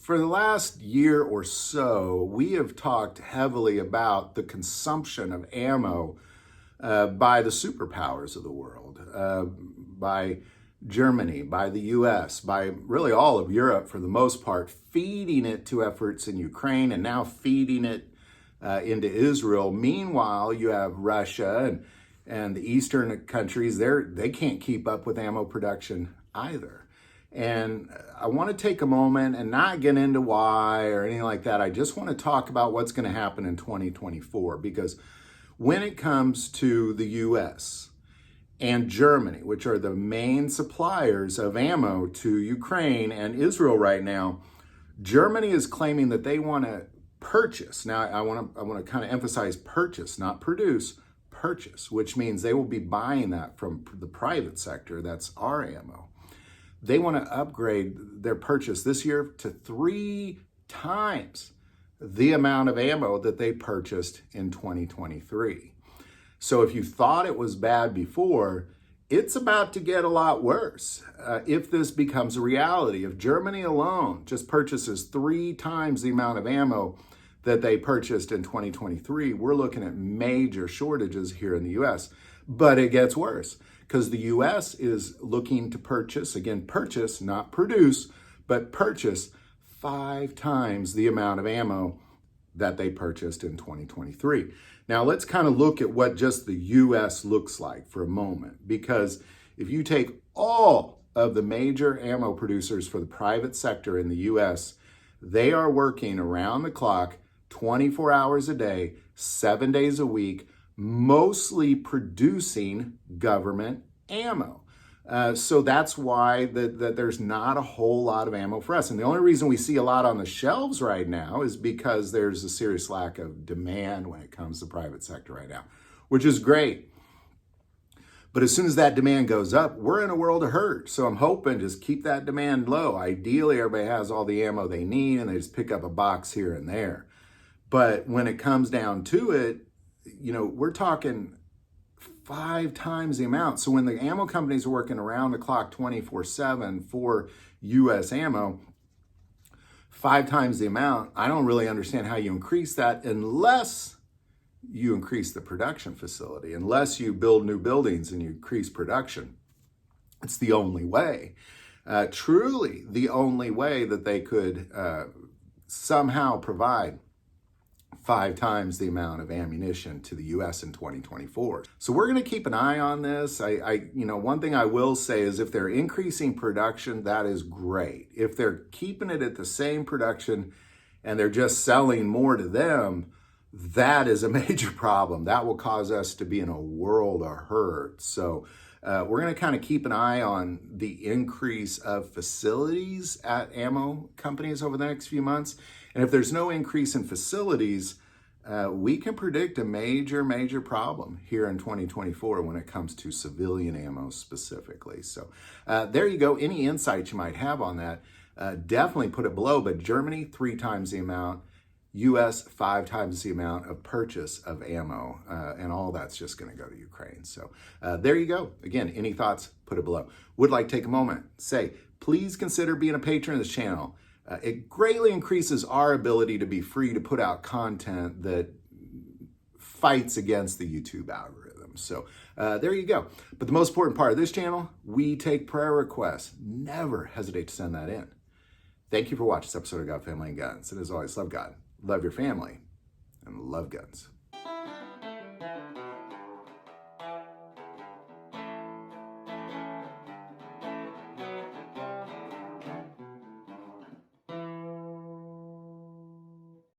For the last year or so, we have talked heavily about the consumption of ammo by the superpowers of the world, by Germany, by the US, by really all of Europe for the most part, feeding it to efforts in Ukraine and now feeding it into Israel. Meanwhile, you have Russia and the eastern countries, they can't keep up with ammo production either. And I want to take a moment and not get into why or anything like that. I just want to talk about what's going to happen in 2024, because when it comes to the US and Germany, which are the main suppliers of ammo to Ukraine and Israel right now, Germany is claiming that they want to purchase. Now, I want to kind of emphasize purchase, not produce, purchase, which means they will be buying that from the private sector. That's our ammo. They want to upgrade their purchase this year to 3 times the amount of ammo that they purchased in 2023. So if you thought it was bad before, it's about to get a lot worse if this becomes a reality. If Germany alone just purchases 3 times the amount of ammo that they purchased in 2023, we're looking at major shortages here in the US. But it gets worse because the US is looking to purchase, again, purchase, not produce, but purchase 5 times the amount of ammo that they purchased in 2023. Now let's kind of look at what just the US looks like for a moment, because if you take all of the major ammo producers for the private sector in the US, they are working around the clock, 24 hours a day, 7 days a week, mostly producing government ammo. So that's why that there's not a whole lot of ammo for us. And the only reason we see a lot on the shelves right now is because there's a serious lack of demand when it comes to private sector right now, which is great. But as soon as that demand goes up, we're in a world of hurt. So I'm hoping just keep that demand low. Ideally, everybody has all the ammo they need and they just pick up a box here and there. But when it comes down to it, we're talking 5 times the amount. So when the ammo companies are working around the clock 24/7 for US ammo, 5 times the amount, I don't really understand how you increase that unless you increase the production facility, unless you build new buildings and you increase production. It's the only way, truly the only way that they could somehow provide 5 times the amount of ammunition to the US in 2024. So we're going to keep an eye on this. One thing I will say is if they're increasing production, that is great. If they're keeping it at the same production and they're just selling more to them, that is a major problem. That will cause us to be in a world of hurt. So we're going to kind of keep an eye on the increase of facilities at ammo companies over the next few months. And if there's no increase in facilities, we can predict a major problem here in 2024 when it comes to civilian ammo specifically. So there you go. Any insights you might have on that, definitely put it below. But Germany, 3 times the amount. US, 5 times the amount of purchase of ammo, and all that's just going to go to Ukraine. So there you go. Again, any thoughts, put it below. Would like to take a moment, say, please consider being a patron of this channel. It greatly increases our ability to be free to put out content that fights against the YouTube algorithm. So there you go. But the most important part of this channel, we take prayer requests. Never hesitate to send that in. Thank you for watching this episode of God, Family, and Guns. And as always, love God, love your family, and love guns.